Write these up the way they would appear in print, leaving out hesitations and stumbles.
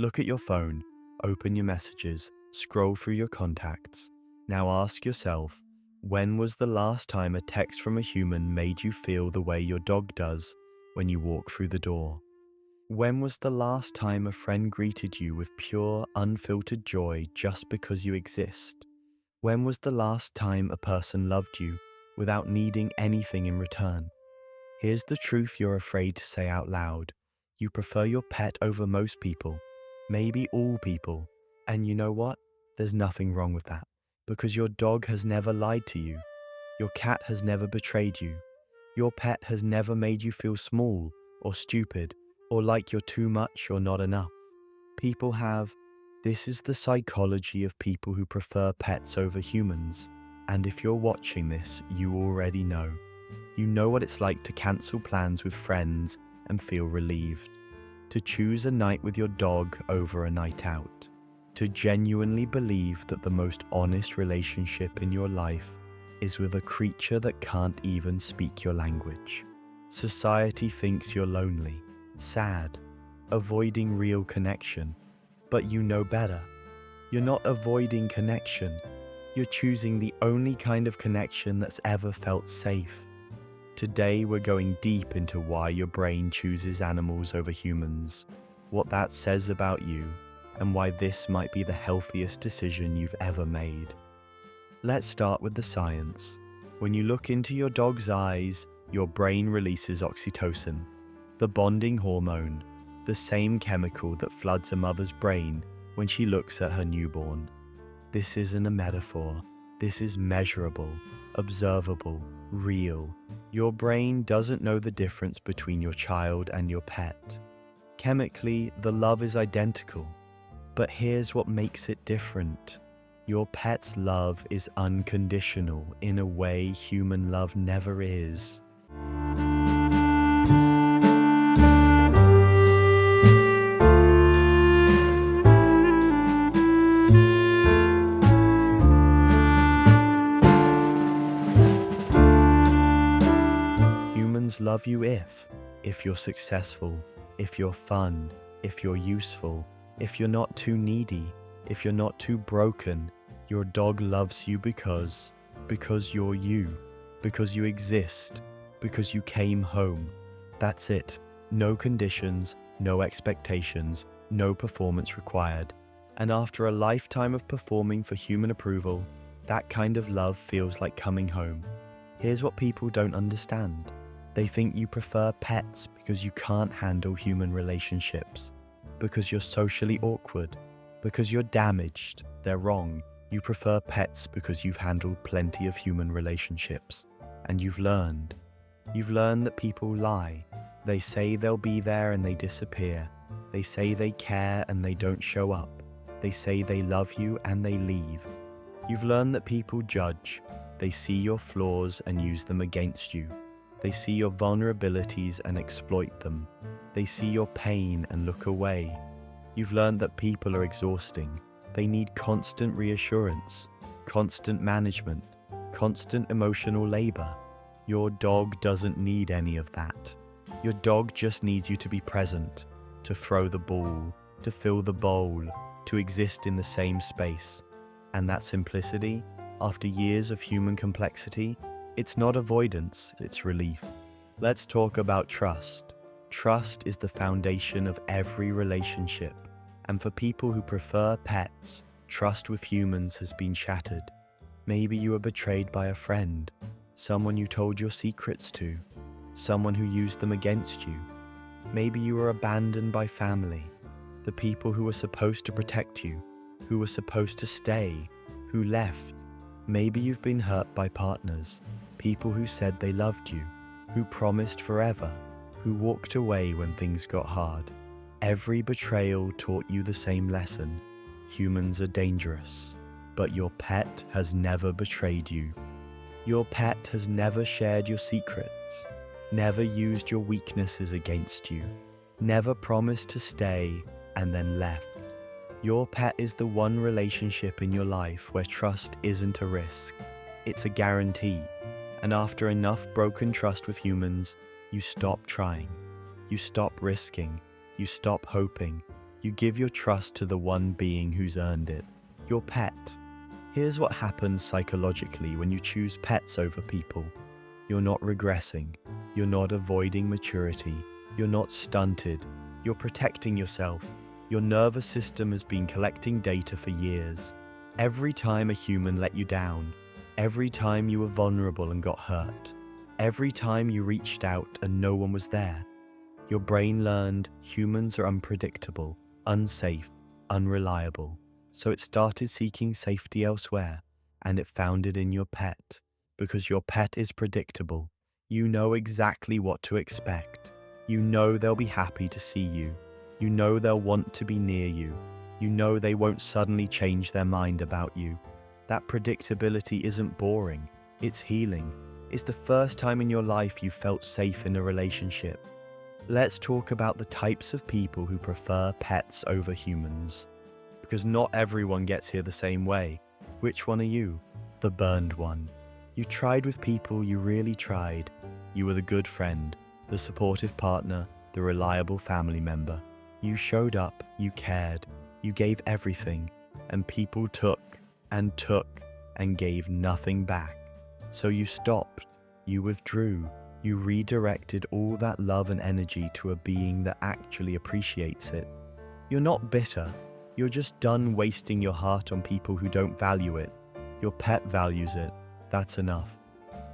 Look at your phone, open your messages, scroll through your contacts. Now ask yourself, when was the last time a text from a human made you feel the way your dog does when you walk through the door? When was the last time a friend greeted you with pure, unfiltered joy just because you exist? When was the last time a person loved you without needing anything in return? Here's the truth you're afraid to say out loud. You prefer your pet over most people, maybe all people. And you know what? There's nothing wrong with that, because your dog has never lied to you. Your cat has never betrayed you. Your pet has never made you feel small or stupid or like you're too much or not enough. People have. This is the psychology of people who prefer pets over humans. And if you're watching this, you already know. You know what it's like to cancel plans with friends and feel relieved. To choose a night with your dog over a night out. To genuinely believe that the most honest relationship in your life is with a creature that can't even speak your language. Society thinks you're lonely, sad, avoiding real connection. But you know better. You're not avoiding connection. You're choosing the only kind of connection that's ever felt safe. Today we're going deep into why your brain chooses animals over humans, what that says about you, and why this might be the healthiest decision you've ever made. Let's start with the science. When you look into your dog's eyes, your brain releases oxytocin, the bonding hormone, the same chemical that floods a mother's brain when she looks at her newborn. This isn't a metaphor. This is measurable, observable, real. Your brain doesn't know the difference between your child and your pet. Chemically, the love is identical. But here's what makes it different. Your pet's love is unconditional in a way human love never is. Humans love you if you're successful, if you're fun, if you're useful, if you're not too needy, if you're not too broken. Your dog loves you because you're you, because you exist, because you came home. That's it. No conditions, no expectations, no performance required. And after a lifetime of performing for human approval, that kind of love feels like coming home. Here's what people don't understand. They think you prefer pets because you can't handle human relationships, because you're socially awkward, because you're damaged. They're wrong. You prefer pets because you've handled plenty of human relationships. And you've learned that people lie. They say they'll be there and they disappear. They say they care and they don't show up. They say they love you and they leave. You've learned that people judge. They see your flaws and use them against you. They see your vulnerabilities and exploit them. They see your pain and look away. You've learned that people are exhausting. They need constant reassurance, constant management, constant emotional labor. Your dog doesn't need any of that. Your dog just needs you to be present, to throw the ball, to fill the bowl, to exist in the same space. And that simplicity, after years of human complexity, it's not avoidance, it's relief. Let's talk about trust. Trust is the foundation of every relationship. And for people who prefer pets, trust with humans has been shattered. Maybe you were betrayed by a friend, someone you told your secrets to, someone who used them against you. Maybe you were abandoned by family, the people who were supposed to protect you, who were supposed to stay, who left. Maybe you've been hurt by partners, people who said they loved you, who promised forever, who walked away when things got hard. Every betrayal taught you the same lesson. Humans are dangerous, but your pet has never betrayed you. Your pet has never shared your secrets, never used your weaknesses against you, never promised to stay and then left. Your pet is the one relationship in your life where trust isn't a risk, it's a guarantee. And after enough broken trust with humans, you stop trying, you stop risking, you stop hoping, You give your trust to the one being who's earned it, your pet. Here's what happens psychologically when you choose pets over people. You're not regressing. You're not avoiding maturity. You're not stunted. You're protecting yourself. Your nervous system has been collecting data for years. Every time a human let you down, every time you were vulnerable and got hurt, every time you reached out and no one was there, your brain learned humans are unpredictable, unsafe, unreliable. So it started seeking safety elsewhere, and it found it in your pet. Because your pet is predictable. You know exactly what to expect. You know they'll be happy to see you. You know they'll want to be near you. You know they won't suddenly change their mind about you. That predictability isn't boring. It's healing. It's the first time in your life you felt safe in a relationship. Let's talk about the types of people who prefer pets over humans. Because not everyone gets here the same way. Which one are you? The burned one. You tried with people, you really tried. You were the good friend, the supportive partner, the reliable family member. You showed up, you cared, you gave everything, and people took and gave nothing back. So you stopped, you withdrew, you redirected all that love and energy to a being that actually appreciates it. You're not bitter, you're just done wasting your heart on people who don't value it. Your pet values it, that's enough.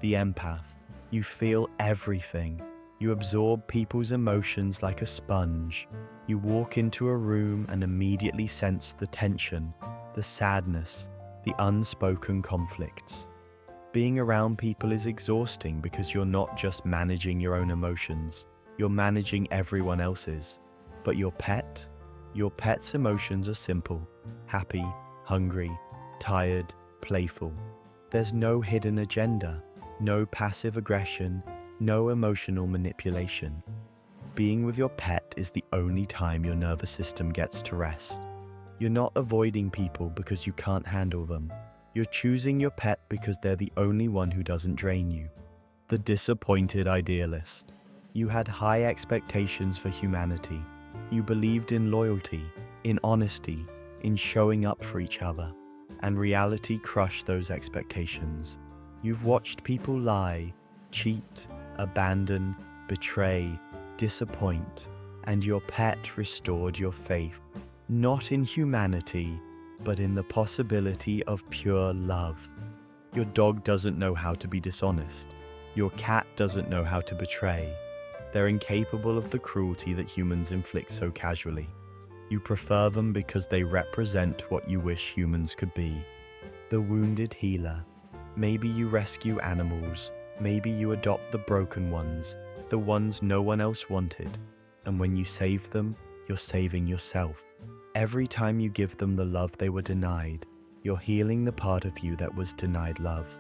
The empath, you feel everything. You absorb people's emotions like a sponge. You walk into a room and immediately sense the tension, the sadness, the unspoken conflicts. Being around people is exhausting because you're not just managing your own emotions, you're managing everyone else's. But your pet's emotions are simple, happy, hungry, tired, playful. There's no hidden agenda, no passive aggression, no emotional manipulation. Being with your pet is the only time your nervous system gets to rest. You're not avoiding people because you can't handle them. You're choosing your pet because they're the only one who doesn't drain you. The disappointed idealist. You had high expectations for humanity. You believed in loyalty, in honesty, in showing up for each other. And reality crushed those expectations. You've watched people lie, cheat, abandon, betray, disappoint, and your pet restored your faith, not in humanity, but in the possibility of pure love. Your dog doesn't know how to be dishonest. Your cat doesn't know how to betray. They're incapable of the cruelty that humans inflict so casually. You prefer them because they represent what you wish humans could be. The wounded healer. Maybe you rescue animals. Maybe you adopt the broken ones, the ones no one else wanted. And when you save them, you're saving yourself. Every time you give them the love they were denied, you're healing the part of you that was denied love.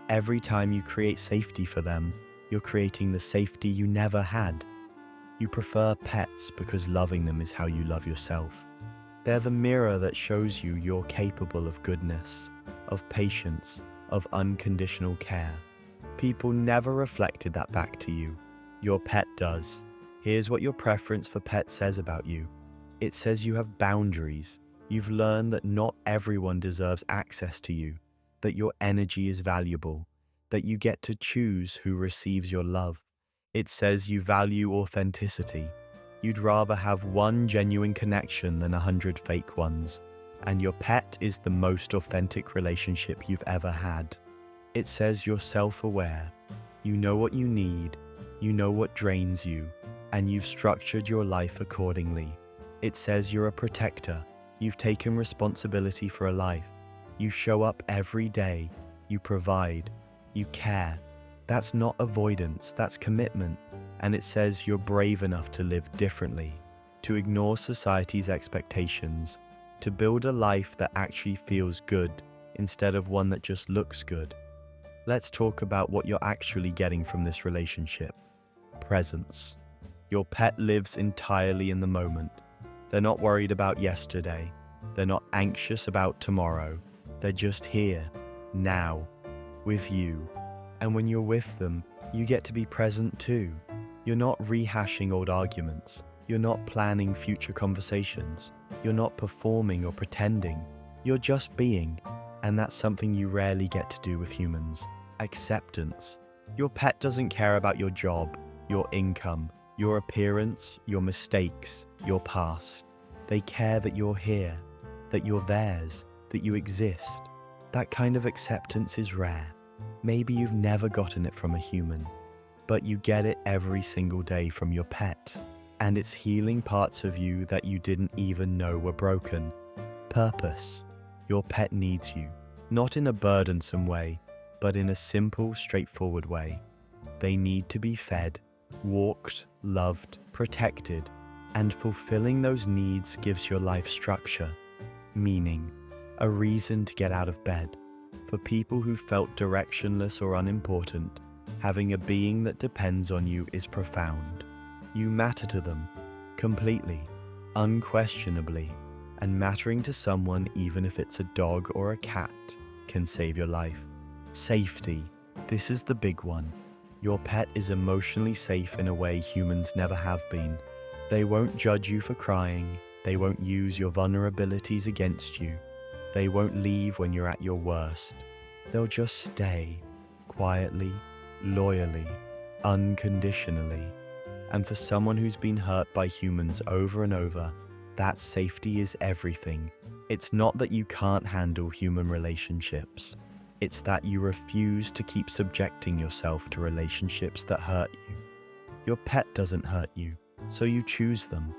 Every time you create safety for them, you're creating the safety you never had. You prefer pets because loving them is how you love yourself. They're the mirror that shows you you're capable of goodness, of patience, of unconditional care. People never reflected that back to you. Your pet does. Here's what your preference for pets says about you. It says you have boundaries. You've learned that not everyone deserves access to you, that your energy is valuable, that you get to choose who receives your love. It says you value authenticity. You'd rather have one genuine connection than 100 fake ones. And your pet is the most authentic relationship you've ever had. It says you're self-aware. You know what you need. You know what drains you. And you've structured your life accordingly. It says you're a protector. You've taken responsibility for a life. You show up every day. You provide. You care. That's not avoidance, that's commitment. And it says you're brave enough to live differently, to ignore society's expectations, to build a life that actually feels good instead of one that just looks good. Let's talk about what you're actually getting from this relationship. Presence. Your pet lives entirely in the moment. They're not worried about yesterday. They're not anxious about tomorrow. They're just here, now, with you. And when you're with them, you get to be present too. You're not rehashing old arguments. You're not planning future conversations. You're not performing or pretending. You're just being, and that's something you rarely get to do with humans. Acceptance. Your pet doesn't care about your job, your income, your appearance, your mistakes, your past. They care that you're here, that you're theirs, that you exist. That kind of acceptance is rare. Maybe you've never gotten it from a human, but you get it every single day from your pet, and it's healing parts of you that you didn't even know were broken. Purpose. Your pet needs you, not in a burdensome way, but in a simple, straightforward way. They need to be fed, walked, loved, protected, and fulfilling those needs gives your life structure, meaning, a reason to get out of bed. For people who felt directionless or unimportant, having a being that depends on you is profound. You matter to them, completely, unquestionably, and mattering to someone, even if it's a dog or a cat, can save your life. Safety. This is the big one. Your pet is emotionally safe in a way humans never have been. They won't judge you for crying. They won't use your vulnerabilities against you. They won't leave when you're at your worst. They'll just stay, quietly, loyally, unconditionally. And for someone who's been hurt by humans over and over, that safety is everything. It's not that you can't handle human relationships. It's that you refuse to keep subjecting yourself to relationships that hurt you. Your pet doesn't hurt you, so you choose them.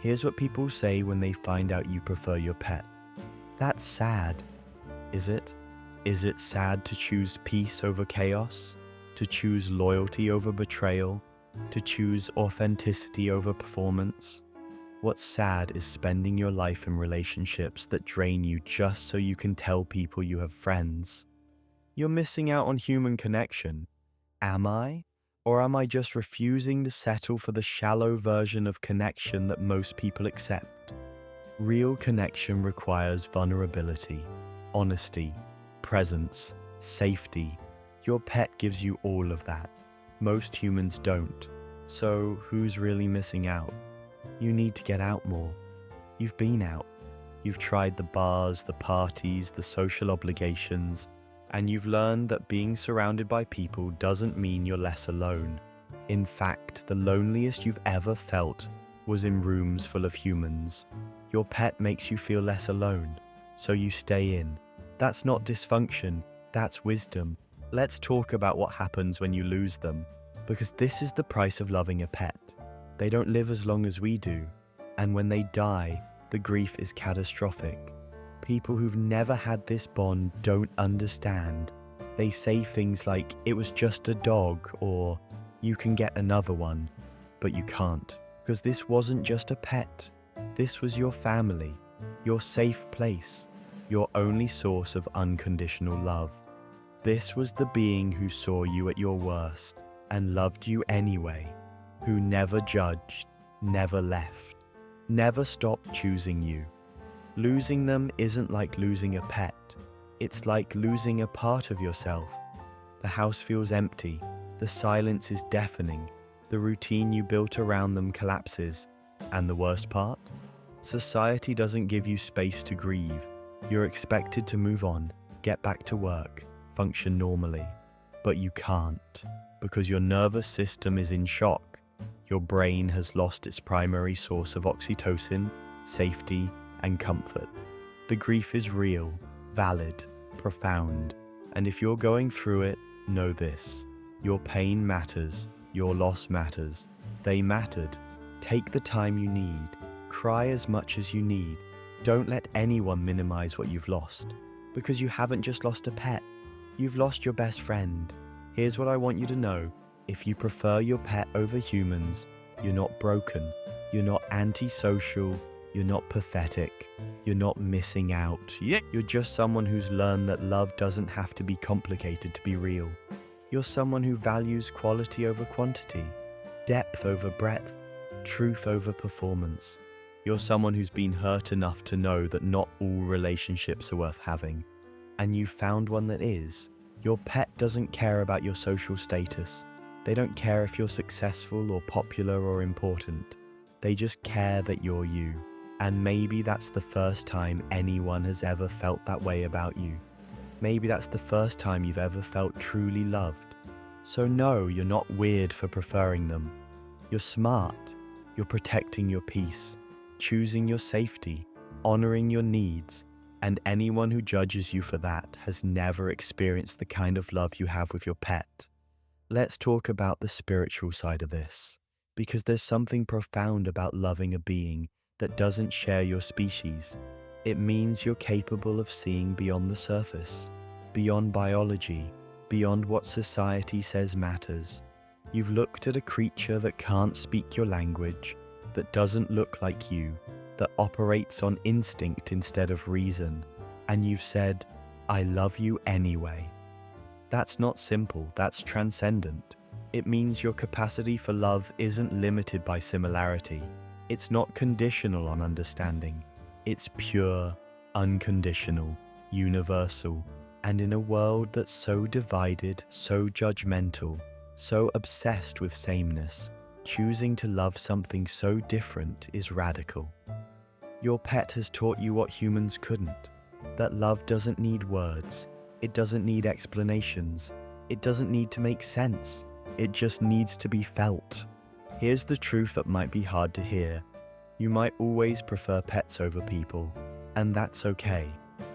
Here's what people say when they find out you prefer your pet. That's sad. Is it? Is it sad to choose peace over chaos? To choose loyalty over betrayal? To choose authenticity over performance? What's sad is spending your life in relationships that drain you just so you can tell people you have friends. You're missing out on human connection. Am I? Or am I just refusing to settle for the shallow version of connection that most people accept? Real connection requires vulnerability, honesty, presence, safety. Your pet gives you all of that. Most humans don't. So who's really missing out? You need to get out more. You've been out. You've tried the bars, the parties, the social obligations, and you've learned that being surrounded by people doesn't mean you're less alone. In fact, the loneliest you've ever felt was in rooms full of humans. Your pet makes you feel less alone, so you stay in. That's not dysfunction, that's wisdom. Let's talk about what happens when you lose them, because this is the price of loving a pet. They don't live as long as we do, and when they die, the grief is catastrophic. People who've never had this bond don't understand. They say things like, "It was just a dog," or "You can get another one," but you can't, because this wasn't just a pet. This was your family, your safe place, your only source of unconditional love. This was the being who saw you at your worst and loved you anyway, who never judged, never left, never stopped choosing you. Losing them isn't like losing a pet. It's like losing a part of yourself. The house feels empty. The silence is deafening. The routine you built around them collapses. And the worst part? Society doesn't give you space to grieve. You're expected to move on, get back to work, function normally. But you can't, because your nervous system is in shock. Your brain has lost its primary source of oxytocin, safety, and comfort. The grief is real, valid, profound, and if you're going through it, know this. Your pain matters, your loss matters. They mattered. Take the time you need. Cry as much as you need. Don't let anyone minimize what you've lost, because you haven't just lost a pet. You've lost your best friend. Here's what I want you to know. If you prefer your pet over humans, you're not broken. You're not antisocial. You're not pathetic. You're not missing out. You're just someone who's learned that love doesn't have to be complicated to be real. You're someone who values quality over quantity, depth over breadth, truth over performance. You're someone who's been hurt enough to know that not all relationships are worth having, and you found one that is. Your pet doesn't care about your social status. They don't care if you're successful or popular or important. They just care that you're you. And maybe that's the first time anyone has ever felt that way about you. Maybe that's the first time you've ever felt truly loved. So no, you're not weird for preferring them. You're smart. You're protecting your peace, choosing your safety, honoring your needs, and anyone who judges you for that has never experienced the kind of love you have with your pet. Let's talk about the spiritual side of this, because there's something profound about loving a being that doesn't share your species. It means you're capable of seeing beyond the surface, beyond biology, beyond what society says matters. You've looked at a creature that can't speak your language, that doesn't look like you, that operates on instinct instead of reason, and you've said, "I love you anyway." That's not simple, that's transcendent. It means your capacity for love isn't limited by similarity. It's not conditional on understanding. It's pure, unconditional, universal, and in a world that's so divided, so judgmental, so obsessed with sameness, choosing to love something so different is radical. Your pet has taught you what humans couldn't, that love doesn't need words, it doesn't need explanations, it doesn't need to make sense, it just needs to be felt. Here's the truth that might be hard to hear. You might always prefer pets over people, and that's okay.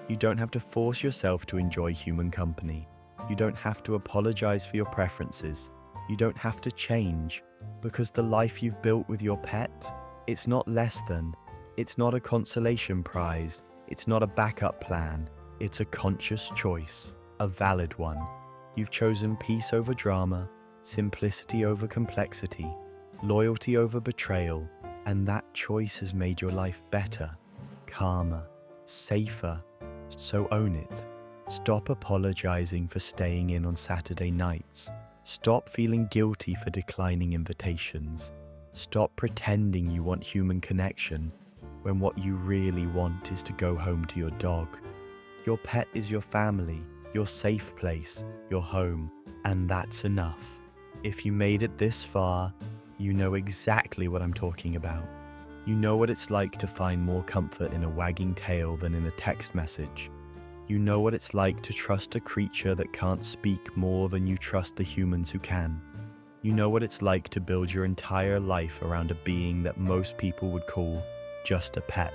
You don't have to force yourself to enjoy human company. You don't have to apologize for your preferences. You don't have to change, because the life you've built with your pet, it's not less than. It's not a consolation prize. It's not a backup plan. It's a conscious choice, a valid one. You've chosen peace over drama, simplicity over complexity, loyalty over betrayal, and that choice has made your life better, calmer, safer. So own it. Stop apologizing for staying in on Saturday nights. Stop feeling guilty for declining invitations. Stop pretending you want human connection when what you really want is to go home to your dog. Your pet is your family, your safe place, your home, and that's enough. If you made it this far, you know exactly what I'm talking about. You know what it's like to find more comfort in a wagging tail than in a text message. You know what it's like to trust a creature that can't speak more than you trust the humans who can. You know what it's like to build your entire life around a being that most people would call just a pet.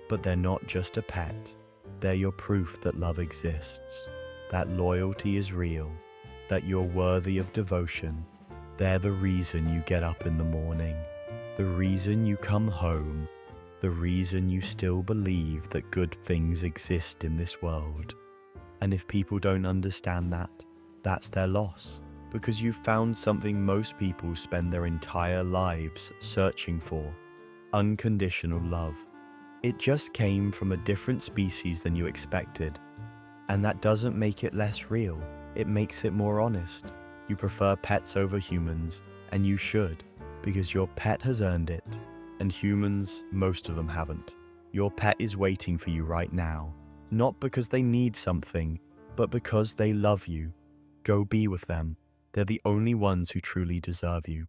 But they're not just a pet. They're your proof that love exists, that loyalty is real, that you're worthy of devotion. They're the reason you get up in the morning, the reason you come home, the reason you still believe that good things exist in this world. And if people don't understand that, that's their loss, because you've found something most people spend their entire lives searching for: unconditional love. It just came from a different species than you expected. And that doesn't make it less real, it makes it more honest. You prefer pets over humans, and you should, because your pet has earned it. And humans, most of them haven't. Your pet is waiting for you right now, not because they need something, but because they love you. Go be with them. They're the only ones who truly deserve you.